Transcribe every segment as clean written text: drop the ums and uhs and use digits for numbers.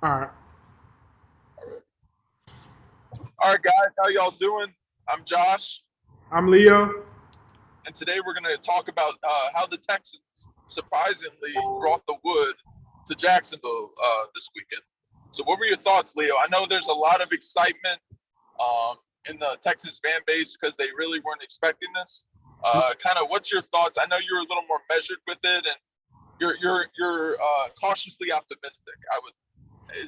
All right. All right, guys, how y'all doing? I'm Josh, I'm Leo. and today we're going to talk about how the Texans surprisingly brought the wood to Jacksonville this weekend. So, what were your thoughts, Leo? I know there's a lot of excitement in the Texas fan base because they really weren't expecting this. Kind of, what's your thoughts? I know you're a little more measured with it, and you're cautiously optimistic.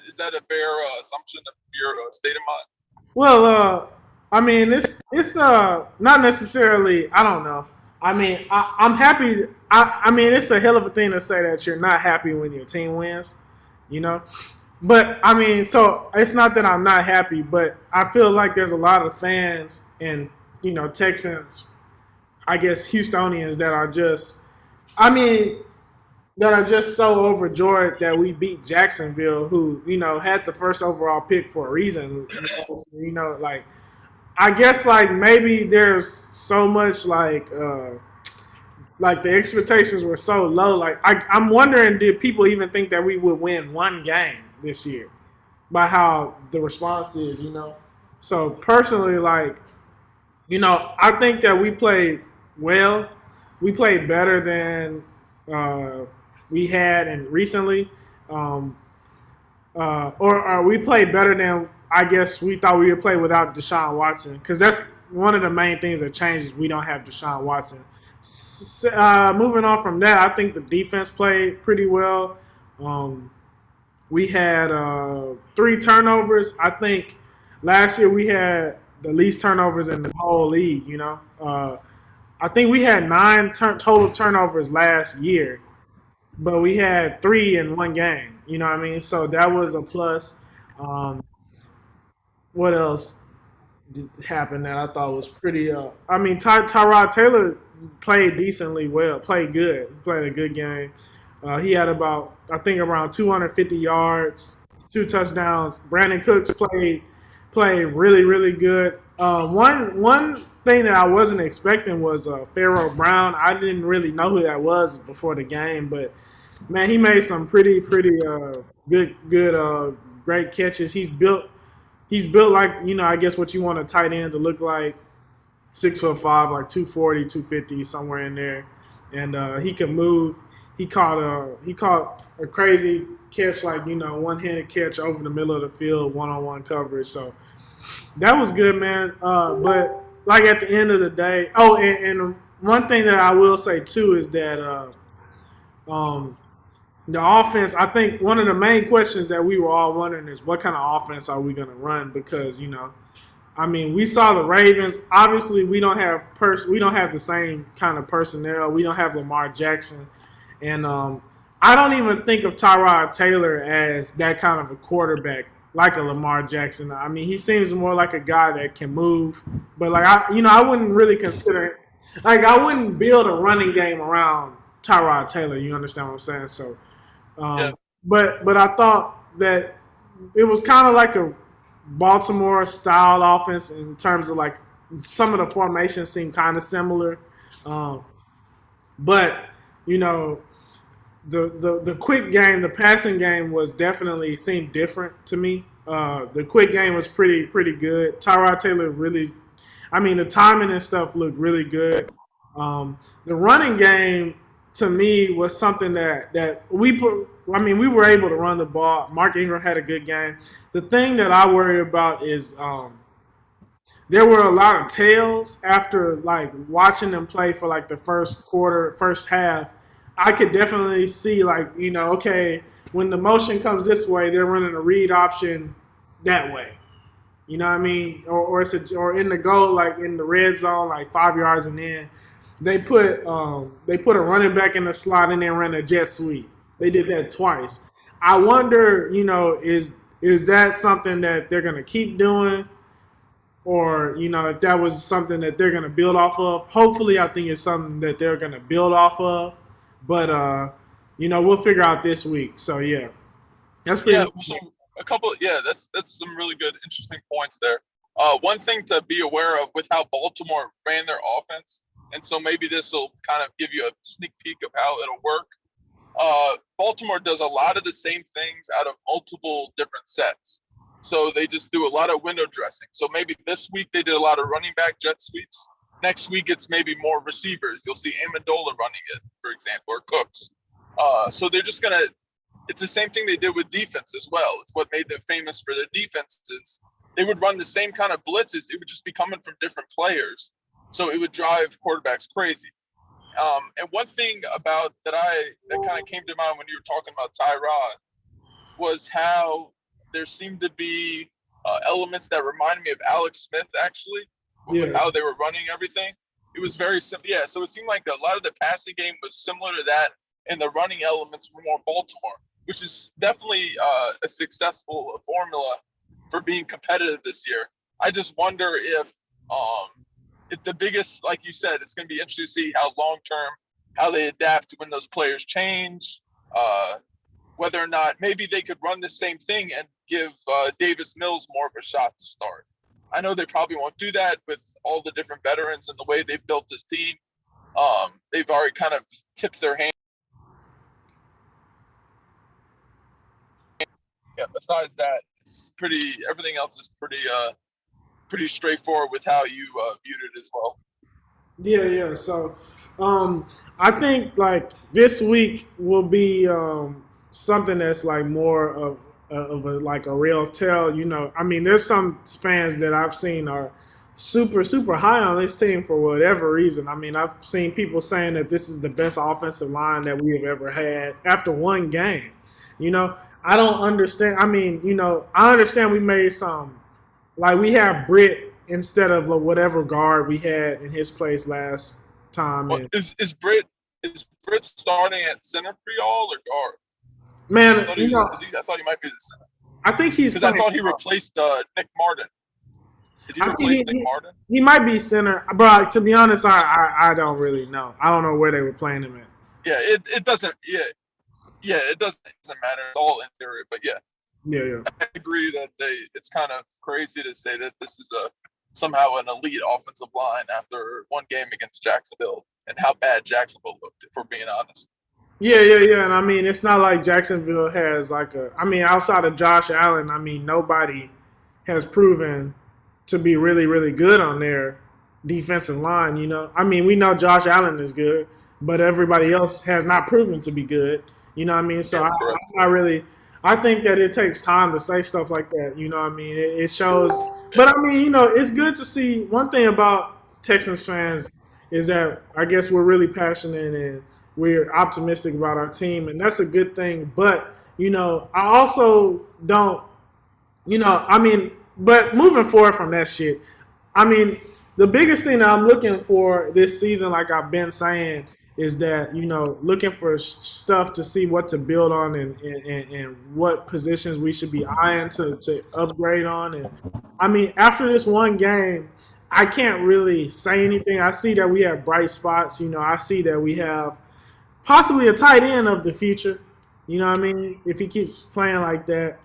Is that a fair assumption of your state of mind? Well, I mean, it's not necessarily. I don't know. I mean, I'm happy. I mean, it's a hell of a thing to say that you're not happy when your team wins, you know. But I mean, so it's not that I'm not happy, but I feel like there's a lot of fans and Texans, I guess Houstonians that are just. I mean, that are just so overjoyed that we beat Jacksonville, who had the first overall pick for a reason. Like I guess like maybe there's so much like the expectations were so low. Like I'm wondering, did people even think that we would win one game this year by how the response is? So personally, like I think that we played well. We played better than uh, we had and recently, um, or we played better than I guess we thought we would play without Deshaun Watson, because that's one of the main things that changes. We don't have Deshaun Watson. Moving on from that, I think the defense played pretty well. Um, we had three turnovers. I think last year we had the least turnovers in the whole league. I think we had nine total turnovers last year, but we had three in one game. You know what I mean? So that was a plus. Um, what else happened that I thought was pretty? I mean, Tyrod Taylor played decently well, played good, played a good game. He had about, I think, around 250 yards, two touchdowns. Brandon Cooks played really really good. One thing that I wasn't expecting was Pharaoh Brown. I didn't really know who that was before the game, but man, he made some pretty good great catches. He's built like I guess what you want a tight end to look like. 6'5", like 240, 250, somewhere in there, and he can move. He caught a crazy catch, like one handed catch over the middle of the field, one on one coverage. So that was good, man. But like at the end of the day, oh, and one thing that I will say too is that um, the offense. I think one of the main questions that we were all wondering is what kind of offense are we going to run, because I mean, we saw the Ravens. Obviously, we don't have the same kind of personnel. We don't have Lamar Jackson, and I don't even think of Tyrod Taylor as that kind of a quarterback like a Lamar Jackson. I mean, he seems more like a guy that can move, but like I wouldn't really consider, like I wouldn't build a running game around Tyrod Taylor. You understand what I'm saying? So, Yeah. but I thought that it was kind of like a Baltimore style offense in terms of like some of the formations seem kind of similar, um, but you know the quick game, the passing game was definitely seemed different to me. The quick game was pretty good. Tyrod Taylor really, I mean, the timing and stuff looked really good. The running game to me was something that we put. I mean, we were able to run the ball. Mark Ingram had a good game. The thing that I worry about is there were a lot of tails after like watching them play for like the first quarter, first half. I could definitely see like okay, when the motion comes this way, they're running a read option that way. You know what I mean? Or in the goal, like in the red zone, like 5 yards and in, they put a running back in the slot and then ran a jet sweep. They did that twice. I wonder, is that something that they're gonna keep doing, or if that was something that they're gonna build off of? Hopefully, I think it's something that they're gonna build off of. But we'll figure out this week. So yeah, that's pretty Yeah, much so it. a couple. Yeah, that's some really good, interesting points there. One thing to be aware of with how Baltimore ran their offense, and so maybe this will kind of give you a sneak peek of how it'll work. Baltimore does a lot of the same things out of multiple different sets. So they just do a lot of window dressing. So maybe this week they did a lot of running back jet sweeps. Next week it's maybe more receivers. You'll see Amendola running it, for example, or Cooks. So they're just gonna. It's the same thing they did with defense as well. It's what made them famous for their defenses. They would run the same kind of blitzes. It would just be coming from different players. So it would drive quarterbacks crazy. And one thing about that kind of came to mind when you were talking about Tyrod was how there seemed to be elements that reminded me of Alex Smith, actually, with how they were running everything. It was very simple. Yeah, so it seemed like a lot of the passing game was similar to that, and the running elements were more Baltimore, which is definitely a successful formula for being competitive this year. I just wonder if the biggest, like you said, it's going to be interesting to see how long-term, how they adapt when those players change, whether or not maybe they could run the same thing and give Davis Mills more of a shot to start. I know they probably won't do that with all the different veterans and the way they've built this team. They've already kind of tipped their hand. Yeah, besides that, it's everything else is pretty straightforward with how you viewed it as well. Yeah. So, I think like this week will be something that's like more of a real tell. You know, I mean, there's some fans that I've seen are super high on this team for whatever reason. I mean, I've seen people saying that this is the best offensive line that we have ever had after one game. You know, I don't understand. I mean, you know, I understand we made some. Like, we have Britt instead of whatever guard we had in his place last time. Well, is Britt starting at center for y'all or guard? Man, I thought he might be the center. I think he's because I thought he replaced Nick Martin. Did he replace Nick Martin? He might be center, but to be honest, I don't really know. I don't know where they were playing him at. Yeah, it doesn't. Yeah, it doesn't matter. It's all interior, but yeah. Yeah. I agree that it's kind of crazy to say that this is somehow an elite offensive line after one game against Jacksonville and how bad Jacksonville looked, if we're being honest. Yeah. And I mean, it's not like Jacksonville has outside of Josh Allen, I mean, nobody has proven to be really, really good on their defensive line, you know. I mean, we know Josh Allen is good, but everybody else has not proven to be good. You know what I mean? So I think that it takes time to say stuff like that. You know what I mean? It shows. But, I mean, you know, it's good to see. One thing about Texans fans is that I guess we're really passionate and we're optimistic about our team, and that's a good thing. But, you know, I also don't, you know, I mean, but moving forward from that shit, I mean, the biggest thing that I'm looking for this season, like I've been saying, is that, you know, looking for stuff to see what to build on and what positions we should be eyeing to upgrade on. And I mean, after this one game, I can't really say anything. I see that we have bright spots. You know, I see that we have possibly a tight end of the future. You know what I mean? If he keeps playing like that.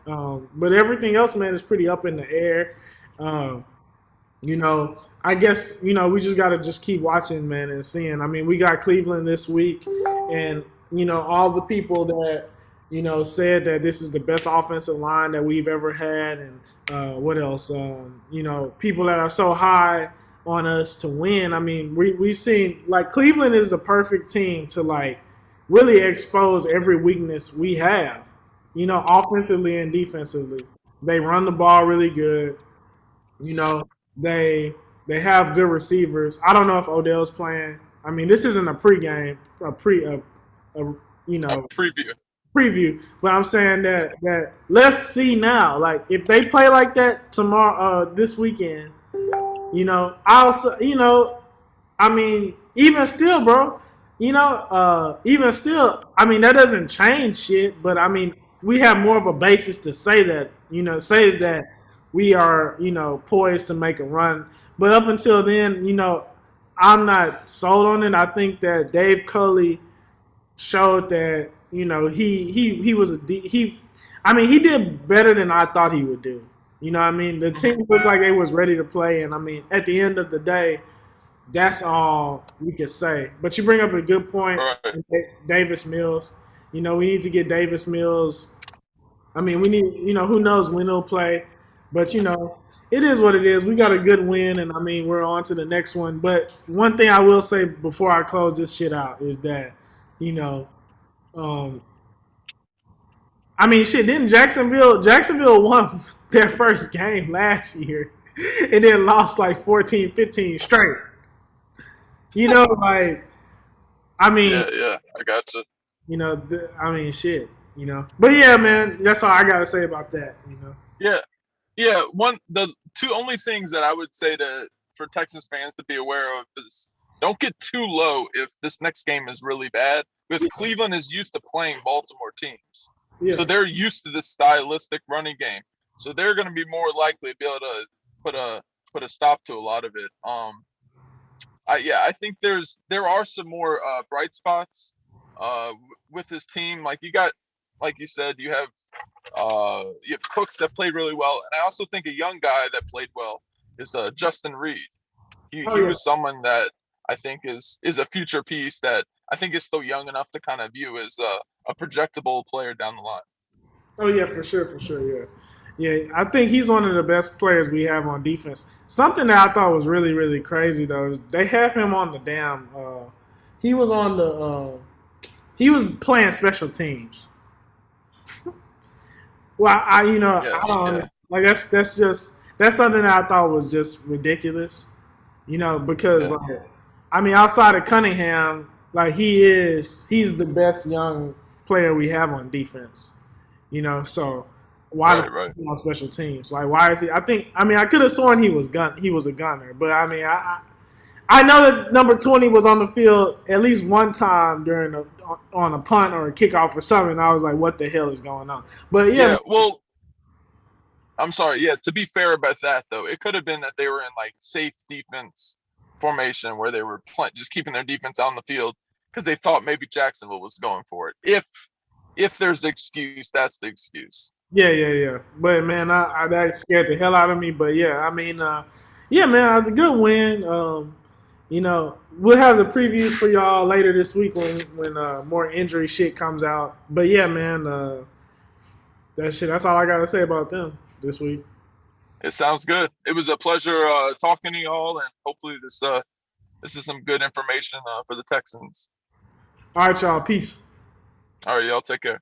But everything else, man, is pretty up in the air. You know, I guess, you know, we just got to just keep watching, man, and seeing. I mean, we got Cleveland this week, and, you know, all the people that, you know, said that this is the best offensive line that we've ever had, and what else? You know, people that are so high on us to win. I mean, we've seen, like, Cleveland is the perfect team to, like, really expose every weakness we have, you know, offensively and defensively. They run the ball really good. You know, they have good receivers. I don't know if Odell's playing. I mean, this isn't a pregame, preview. But I'm saying that let's see now. Like, if they play like that tomorrow, this weekend, you know, I mean, even still, bro, you know, even still, I mean, that doesn't change shit. But I mean, we have more of a basis to say that, you know, we are, you know, poised to make a run. But up until then, you know, I'm not sold on it. I think that Dave Culley showed that, you know, he did better than I thought he would do. You know what I mean? The team looked like they was ready to play, and I mean, at the end of the day, that's all we could say. But you bring up a good point, right. Davis Mills. You know, we need to get Davis Mills. I mean, we need, who knows when he'll play, but it is what it is. We got a good win, and I mean, we're on to the next one. But one thing I will say before I close this shit out is that, you know, um, I mean, shit, didn't Jacksonville won their first game last year and then lost like 14, 15 straight. Like, I mean, Yeah, I got you. I mean, shit, But yeah, man, that's all I got to say about that. Yeah, yeah. The two only things that I would say to for Texas fans to be aware of is don't get too low if this next game is really bad because Cleveland is used to playing Baltimore teams. Yeah. So they're used to this stylistic running game. So they're going to be more likely to be able to put a stop to a lot of it. I think there are some more bright spots with this team. Like you said, you have Cooks that played really well, and I also think a young guy that played well is Justin Reed. He was someone that I think is a future piece that I think is still young enough to kind of view as a projectable player down the line. Oh yeah, for sure, yeah. Yeah, I think he's one of the best players we have on defense. Something that I thought was really, really crazy though is they have him on the damn. He was on the. He was playing special teams. Well, I don't like that's something that I thought was just ridiculous. Because like, I mean, outside of Cunningham, like he's the best young player we have on defense. So why the on special teams? Like, why is he? I could have sworn he was a gunner, but I mean, I know that number 20 was on the field at least one time on a punt or a kickoff or something. I was like, what the hell is going on? But yeah, well, I'm sorry. Yeah, to be fair about that though, it could have been that they were in like safe defense formation where they were just keeping their defense on the field because they thought maybe Jacksonville was going for it. If there's an excuse, that's the excuse. Yeah. But man, that scared the hell out of me. But yeah, I mean, yeah, man, a good win. We'll have the previews for y'all later this week when more injury shit comes out. But yeah, man, that's all I gotta say about them this week. It sounds good. It was a pleasure talking to y'all, and hopefully this is some good information for the Texans. All right, y'all. Peace. All right, y'all. Take care.